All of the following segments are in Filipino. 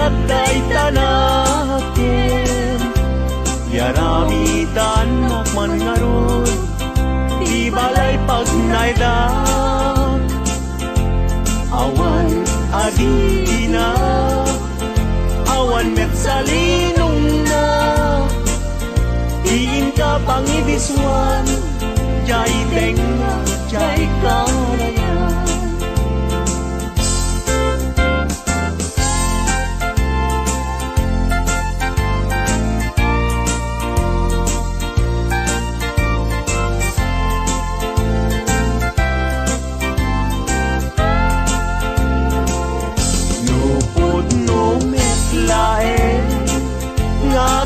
gayat day tanakin yarami tanak man ngarud di balay pag naidak awan adina awan met salinong na diin ka pangibiswan jay tenga jay karayan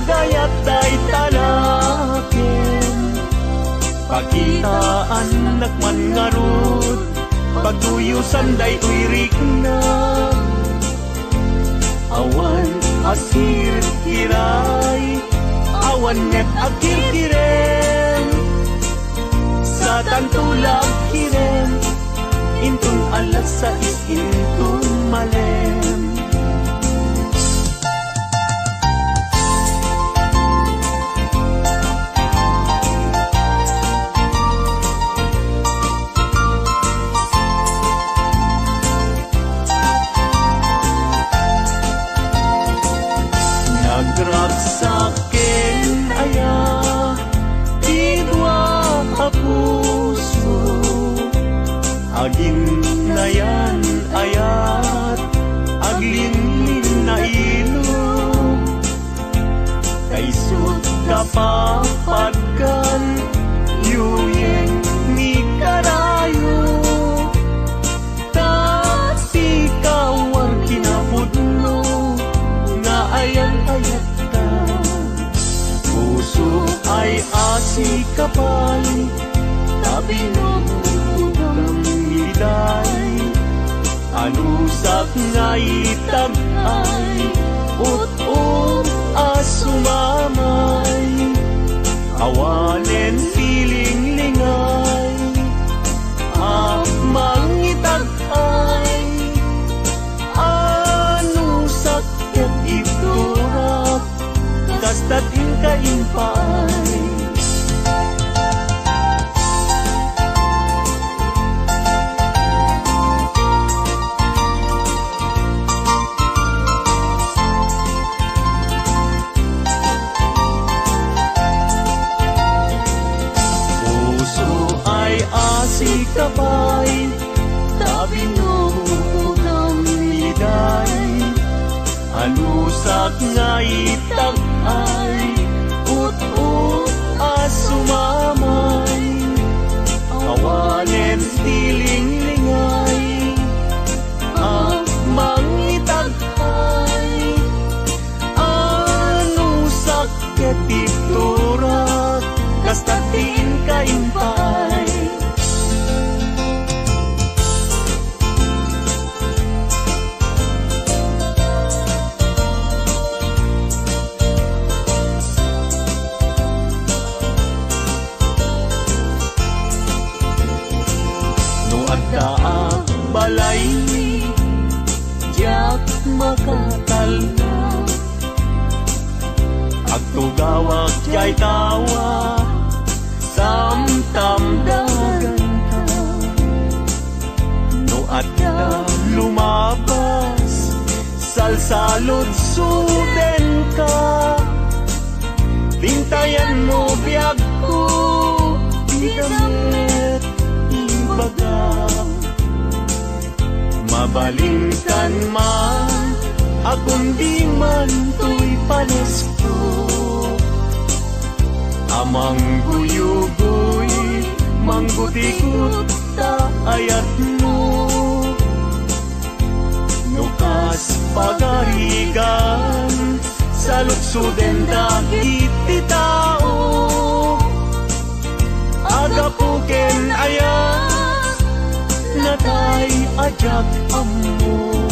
gayat day tanakin pakitaan nakman ngarud pagtuyusan day tuirik na awan asir kiray awan net akir kiren sa tantulag kiren intun alas sa intun malem Nagraksakin aya idwa puso agin na yan ayat aglinlin na ilog kaisut kapapagkan yuyeng ni karayo tati kawar kinapudlo nga ayan-ayat ka puso ay asi kapal tabinog ng miday anusak nga itagay ut-ut asumamay awanen siling-lingay mangitagay anusak ket iturak kastatin kaimpay si kapay tabinog ng miday anusak nga itagay ut-ut asumamay awanen tiling-lingay mangitagay anusak ketiturak kastatin kaimpay balay jak makatalna agtugawag jay tawa samtam dagan ka no adda lumabas salsalod suden ka tintayan mo biyag ko di damit imbaga mabalingkan man akong di man to'y panesko amang guyugoy manggutikot ta ayat mo nukas pagarigan sa luksuden dagiti tao agapuken ayat natay ajak ammo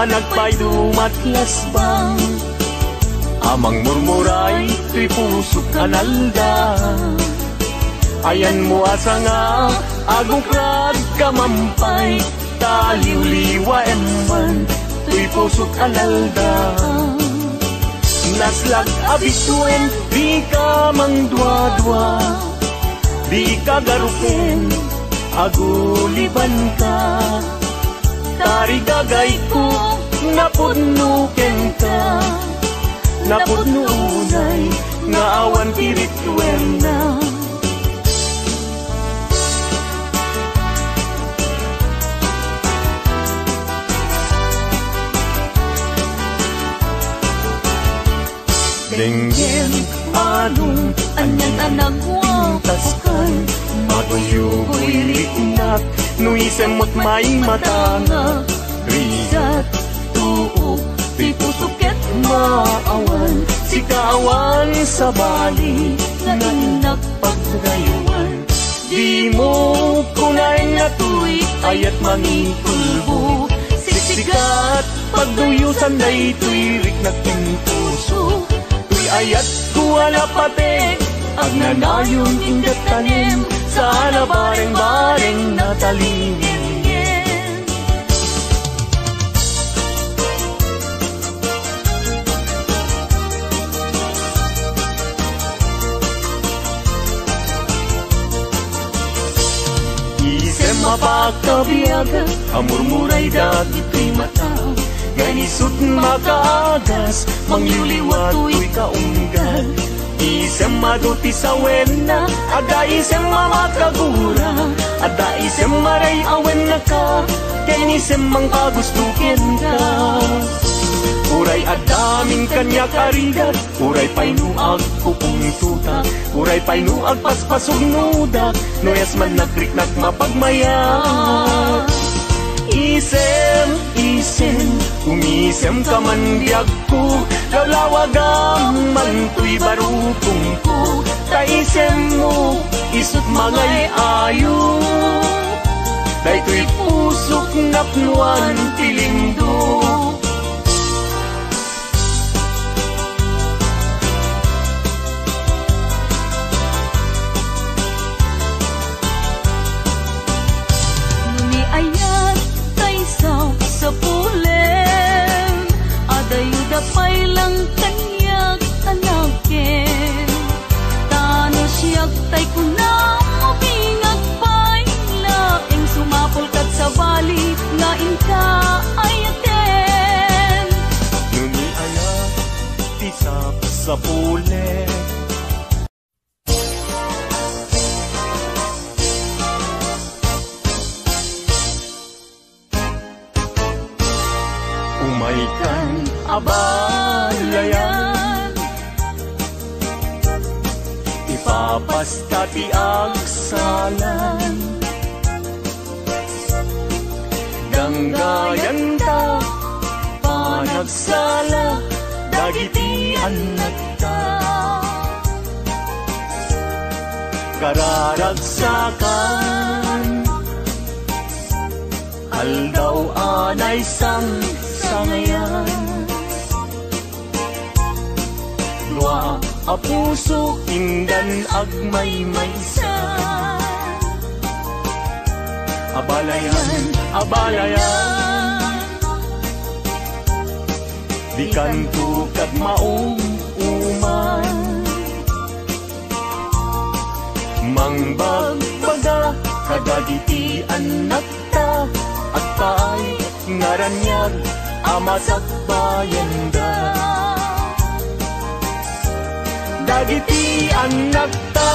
nagpaydumat lasbang. Amang murmuray, tuy pusok analda. Ayan mo asa nga, agukrad kamampay, taliw-liwa emman, tuy pusok analda. Naslag abituen, di ka mang dua-dua, di ka garupen, aguliban ka. Tari gagay ko, napudnuken ka, napudnunay, nga awan pirituem na. Denggen anong anyan anagwang taskan, matuyugoy riknak, nuisemot may matanga. Rigat, tuok, di pusuket maawan, si kaawan sa bali, nga pagdayuan. Di mo kunay nga tuy, ayat mangikulbo, siksikat, pagduyusan day tuy riknak ng puso. Ayat kuwala patek, ang nanayon ingat tanim, sana bareng-bareng natalingin. Isem mapakabiyaga, amurmuray dagito'y mata, ganisut makaagas, mangyuliwa tuy kaunggal. Isem maduti sa wena, ada isem mamakagura, ada isem maray awen na ka, kenisem mang kagustukin ka. Uray adaming kanya karigat, uray painuag kupong tuta, uray painuag paspasog nuda, noyas man nagriknak mapagmaya. Isem, isem, umisem ka man biyag ko, lalawagam man tuy barupong ko. Taisem mo, isut magay ayo, day tuy pusok napnuan tilindo. Sa pulen, adayuda pa'y lang kanyak anakin. Tano siyak tay kunang mabingag pa'y laing sumapol kat sa bali, nga inka ayaten. Nuni ayat, tisap sa pulen. Umaikan abalayan, ipapastati agsalan. Danggayan ta, panagsala, dagiti anak ta. Kararagsakan, aldaw anay sang sangayan. Dua a puso indan agmay maysan. Abalayan, abalayan, di kanto kag maong uman. Mangbagbaga kadagiti anak ta, at paay ngaranyag amasak bayanda. Dagiti anak ta,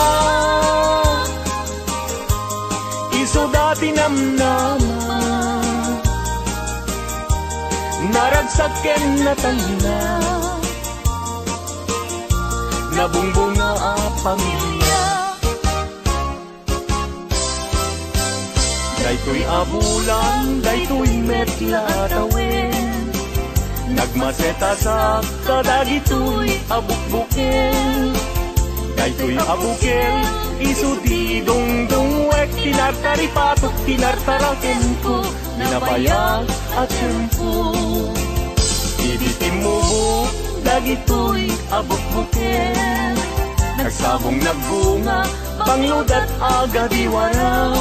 iso dati namnama, naragsaken na tangina, nabungbunga a pamilya. Daytoy abulan, daytoy metla tawin, nagmaseta sa kadagitoy abukbukel. Daytoy abukel, iso di dongdongwek, tinartari patok, tinartaraken ko, ninabayag at tempo. Iditim mo dagitoy abot bukel, nagsabong nagbunga panglod at aga diwara.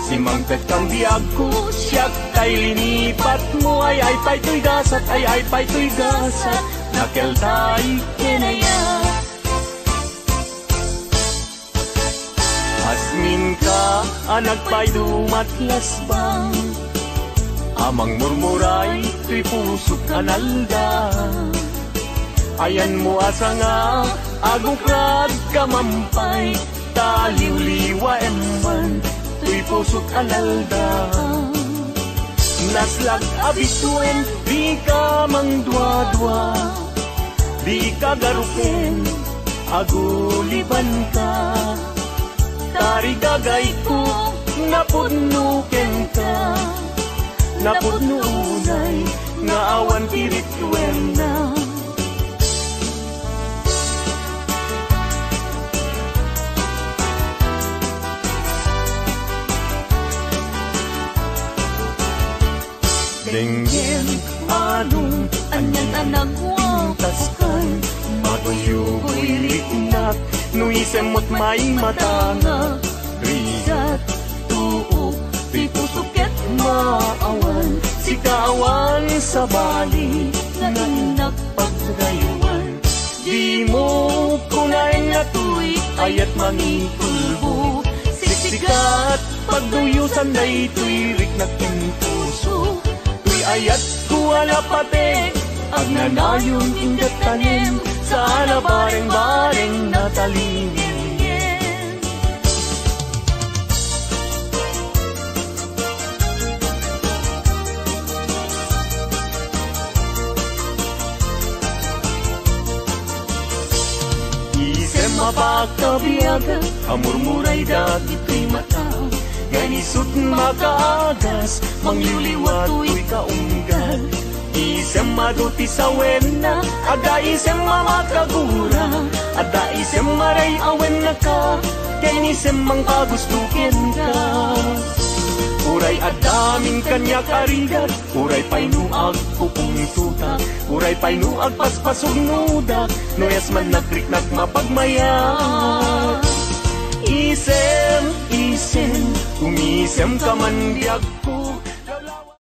Si Mangpet kang diag ko, siyak tay linipat mo. Ay pa'y to'y gasat, ay pa'y to'y gasat, nakel tay kinaya. Asmin ka, anak pa'y dumatlas bang, amang murmuray, to'y pusok kanalda. Ayan mo asa nga, agukrad kamampay, taliw-liwa emban, to'y pusok alalda. Naslag abituen, di ka mangdwa-dwa, di ka garuken, aguliban ka. Tarigagay ko, napudnuken ka, napudnunay, nga awan tirituen na. Denggen anong anyan anagwatas kan, matuyugoy liknak, nuisemot may matanga. Rigat tuok, di pusuket maawan, si kaawan sa bali, nga inak pagrayuan. Di mo kunay nga tuy, ayat mangikulbo, siksikat pagduyusan na ito'y riknak in puso. Tuy ayat kuwala pate, agnanayon indat tanim, sana bareng-bareng natalingin. Isem mapagkabiyagan, amurmuray dagito'y mataw, ganisut makaagas, mangyuliwa to'y kaunggal. Isem maduti sa wena, aga isem mamakagura, ada isem maray awen na ka, kaya isem mang kagustukin ka. Uray adaming kanya karigat, uray painuag pupung tuta, uray painuag paspasog nudak, noyas man nagriknak mapagmayat. Isem, umisem ka man diag ko,